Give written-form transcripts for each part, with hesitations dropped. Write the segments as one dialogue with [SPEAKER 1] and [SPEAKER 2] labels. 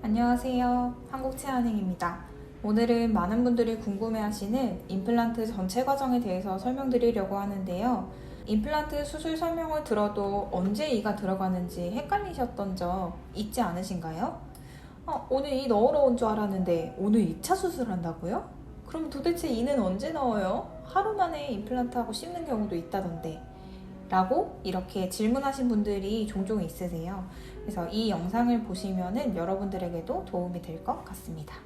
[SPEAKER 1] 안녕하세요. 한국치아은행입니다. 오늘은 많은 분들이 궁금해하시는 임플란트 전체 과정에 대해서 설명드리려고 하는데요. 임플란트 수술 설명을 들어도 언제 이가 들어가는지 헷갈리셨던 적 있지 않으신가요? 오늘 이 넣으러 온 줄 알았는데 오늘 2차 수술한다고요? 그럼 도대체 이는 언제 넣어요? 하루 만에 임플란트하고 씹는 경우도 있다던데. 라고 이렇게 질문하신 분들이 종종 있으세요. 그래서 이 영상을 보시면은 여러분들에게도 도움이 될 것 같습니다.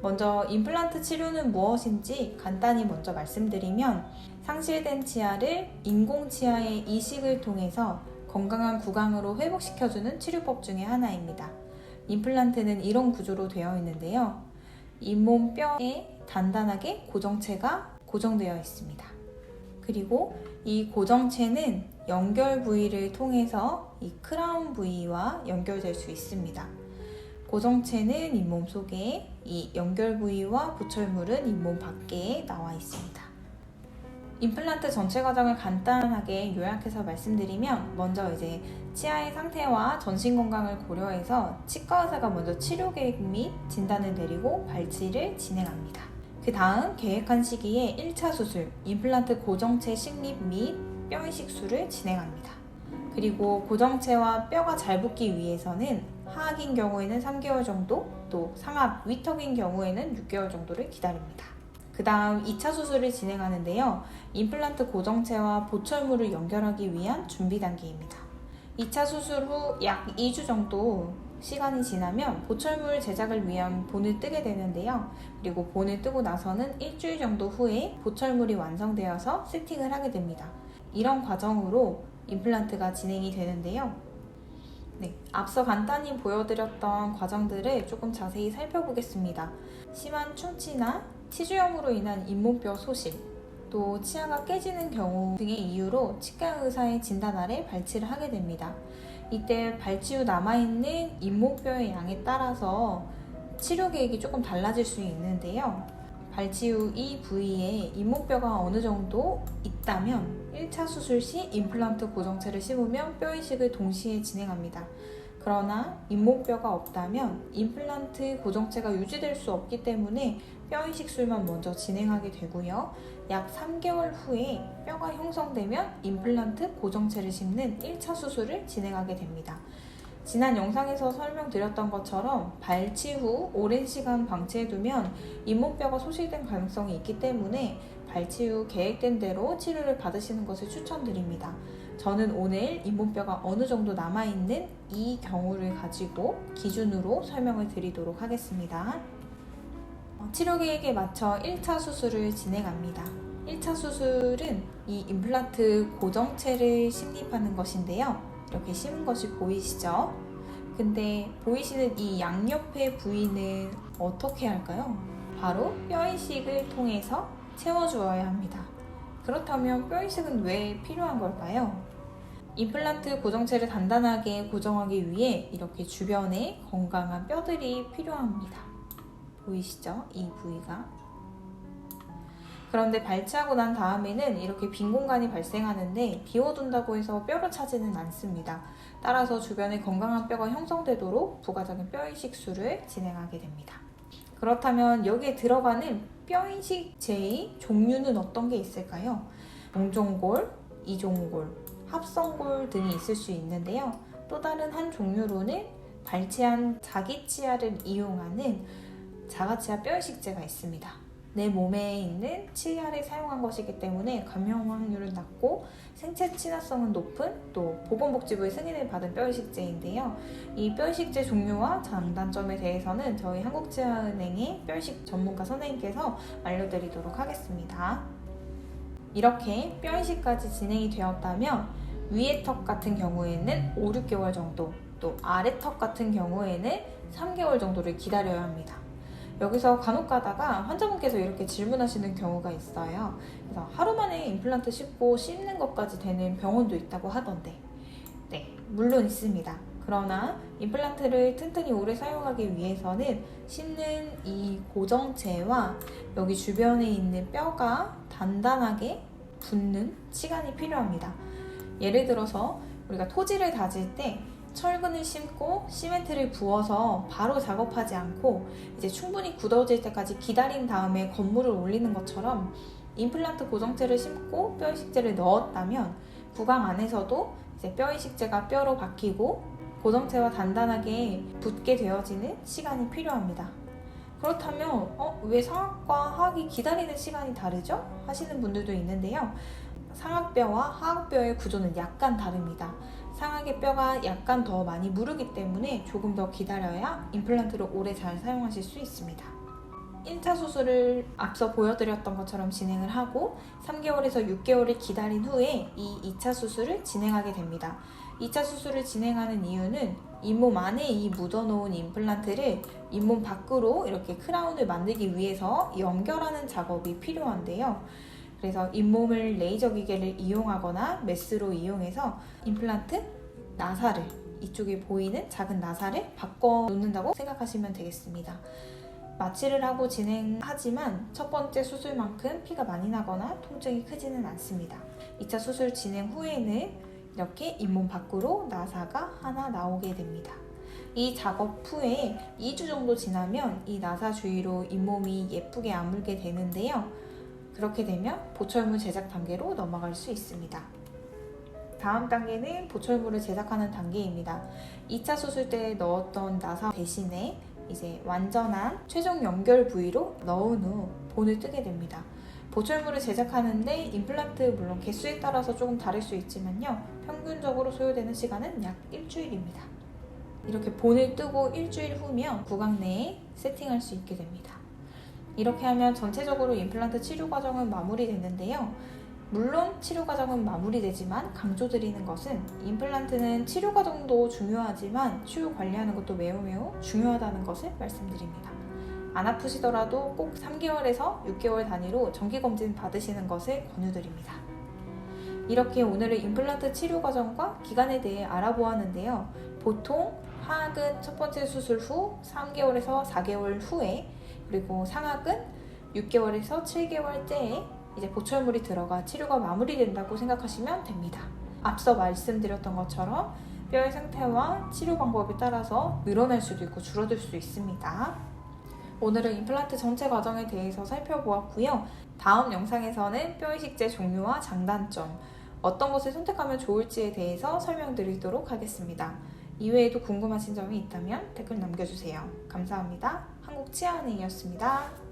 [SPEAKER 1] 먼저 임플란트 치료는 무엇인지 간단히 먼저 말씀드리면 상실된 치아를 인공 치아의 이식을 통해서 건강한 구강으로 회복시켜주는 치료법 중에 하나입니다. 임플란트는 이런 구조로 되어 있는데요. 잇몸 뼈에 단단하게 고정체가 고정되어 있습니다. 그리고 이 고정체는 연결 부위를 통해서 이 크라운 부위와 연결될 수 있습니다. 고정체는 잇몸 속에, 이 연결 부위와 보철물은 잇몸 밖에 나와 있습니다. 임플란트 전체 과정을 간단하게 요약해서 말씀드리면 먼저 이제 치아의 상태와 전신 건강을 고려해서 치과 의사가 먼저 치료 계획 및 진단을 내리고 발치를 진행합니다. 그 다음 계획한 시기에 1차 수술, 임플란트 고정체 식립 및 뼈 이식술을 진행합니다. 그리고 고정체와 뼈가 잘 붙기 위해서는 하악인 경우에는 3개월 정도, 또 상악, 위턱인 경우에는 6개월 정도를 기다립니다. 그 다음 2차 수술을 진행하는데요. 임플란트 고정체와 보철물을 연결하기 위한 준비 단계입니다. 2차 수술 후 약 2주 정도 시간이 지나면 보철물 제작을 위한 본을 뜨게 되는데요. 그리고 본을 뜨고 나서는 일주일 정도 후에 보철물이 완성되어서 세팅을 하게 됩니다. 이런 과정으로 임플란트가 진행이 되는데요. 앞서 간단히 보여드렸던 과정들을 조금 자세히 살펴보겠습니다. 심한 충치나 치주염으로 인한 잇몸뼈 소실, 또 치아가 깨지는 경우 등의 이유로 치과 의사의 진단 아래 발치를 하게 됩니다. 이때 발치 후 남아있는 잇몸뼈의 양에 따라서 치료 계획이 조금 달라질 수 있는데요. 발치 후 이 부위에 잇몸뼈가 어느 정도 있다면 1차 수술 시 임플란트 고정체를 씹으면 뼈 이식을 동시에 진행합니다. 그러나 잇몸뼈가 없다면 임플란트 고정체가 유지될 수 없기 때문에 뼈 이식술만 먼저 진행하게 되고요. 약 3개월 후에 뼈가 형성되면 임플란트 고정체를 씹는 1차 수술을 진행하게 됩니다. 지난 영상에서 설명드렸던 것처럼 발치 후 오랜 시간 방치해두면 잇몸뼈가 소실된 가능성이 있기 때문에 발치 후 계획된 대로 치료를 받으시는 것을 추천드립니다. 저는 오늘 잇몸뼈가 어느 정도 남아있는 이 경우를 가지고 기준으로 설명을 드리도록 하겠습니다. 치료 계획에 맞춰 1차 수술을 진행합니다. 1차 수술은 이 임플란트 고정체를 식립하는 것인데요. 이렇게 심은 것이 보이시죠? 근데 보이시는 이 양옆의 부위는 어떻게 할까요? 바로 뼈 이식을 통해서 채워주어야 합니다. 그렇다면 뼈 이식은 왜 필요한 걸까요? 임플란트 고정체를 단단하게 고정하기 위해 이렇게 주변에 건강한 뼈들이 필요합니다. 보이시죠? 이 부위가. 그런데 발치하고 난 다음에는 이렇게 빈 공간이 발생하는데 비워둔다고 해서 뼈를 차지는 않습니다. 따라서 주변에 건강한 뼈가 형성되도록 부가적인 뼈 이식술을 진행하게 됩니다. 그렇다면 여기에 들어가는 뼈 이식제의 종류는 어떤 게 있을까요? 동종골, 이종골, 합성골 등이 있을 수 있는데요. 또 다른 한 종류로는 발치한 자기 치아를 이용하는 자가치아 뼈 이식제가 있습니다. 내 몸에 있는 치아를 사용한 것이기 때문에 감염 확률은 낮고 생체 친화성은 높은 또 보건복지부의 승인을 받은 뼈이식제인데요. 이 뼈이식제 종류와 장단점에 대해서는 저희 한국치아은행의 뼈이식 전문가 선생님께서 알려드리도록 하겠습니다. 이렇게 뼈이식까지 진행이 되었다면 위의 턱 같은 경우에는 5, 6개월 정도, 또 아래 턱 같은 경우에는 3개월 정도를 기다려야 합니다. 여기서 간혹 가다가 환자분께서 이렇게 질문하시는 경우가 있어요. 그래서 하루 만에 임플란트 씹고 씹는 것까지 되는 병원도 있다고 하던데. 네, 물론 있습니다. 그러나 임플란트를 튼튼히 오래 사용하기 위해서는 씹는 이 고정체와 여기 주변에 있는 뼈가 단단하게 붙는 시간이 필요합니다. 예를 들어서 우리가 토지를 다질 때 철근을 심고 시멘트를 부어서 바로 작업하지 않고 이제 충분히 굳어질 때까지 기다린 다음에 건물을 올리는 것처럼 임플란트 고정체를 심고 뼈 이식제를 넣었다면 구강 안에서도 이제 뼈 이식제가 뼈로 박히고 고정체와 단단하게 붙게 되어지는 시간이 필요합니다. 그렇다면 왜 상악과 하악이 기다리는 시간이 다르죠? 하시는 분들도 있는데요. 상악뼈와 하악뼈의 구조는 약간 다릅니다. 상악의 뼈가 약간 더 많이 무르기 때문에 조금 더 기다려야 임플란트를 오래 잘 사용하실 수 있습니다. 1차 수술을 앞서 보여드렸던 것처럼 진행을 하고 3개월에서 6개월을 기다린 후에 이 2차 수술을 진행하게 됩니다. 2차 수술을 진행하는 이유는 잇몸 안에 이 묻어놓은 임플란트를 잇몸 밖으로 이렇게 크라운을 만들기 위해서 연결하는 작업이 필요한데요. 그래서 잇몸을 레이저 기계를 이용하거나 메스로 이용해서 임플란트 나사를, 이쪽에 보이는 작은 나사를 바꿔 놓는다고 생각하시면 되겠습니다. 마취를 하고 진행하지만 첫 번째 수술만큼 피가 많이 나거나 통증이 크지는 않습니다. 2차 수술 진행 후에는 이렇게 잇몸 밖으로 나사가 하나 나오게 됩니다. 이 작업 후에 2주 정도 지나면 이 나사 주위로 잇몸이 예쁘게 아물게 되는데요. 그렇게 되면 보철물 제작 단계로 넘어갈 수 있습니다. 다음 단계는 보철물을 제작하는 단계입니다. 2차 수술 때 넣었던 나사 대신에 이제 완전한 최종 연결 부위로 넣은 후 본을 뜨게 됩니다. 보철물을 제작하는데 임플란트 물론 개수에 따라서 조금 다를 수 있지만요. 평균적으로 소요되는 시간은 약 일주일입니다. 이렇게 본을 뜨고 일주일 후면 구강 내에 세팅할 수 있게 됩니다. 이렇게 하면 전체적으로 임플란트 치료 과정은 마무리됐는데요. 물론 치료 과정은 마무리되지만 강조드리는 것은 임플란트는 치료 과정도 중요하지만 치료 관리하는 것도 매우 중요하다는 것을 말씀드립니다. 안 아프시더라도 꼭 3개월에서 6개월 단위로 정기검진 받으시는 것을 권유드립니다. 이렇게 오늘은 임플란트 치료 과정과 기간에 대해 알아보았는데요. 보통 하악은 첫 번째 수술 후 3개월에서 4개월 후에, 그리고 상악은 6개월에서 7개월째에 이제 보철물이 들어가 치료가 마무리된다고 생각하시면 됩니다. 앞서 말씀드렸던 것처럼 뼈의 상태와 치료 방법에 따라서 늘어날 수도 있고 줄어들 수 있습니다. 오늘은 임플란트 전체 과정에 대해서 살펴보았고요. 다음 영상에서는 뼈 이식제 종류와 장단점, 어떤 것을 선택하면 좋을지에 대해서 설명드리도록 하겠습니다. 이외에도 궁금하신 점이 있다면 댓글 남겨주세요. 감사합니다. 한국치아은행이었습니다.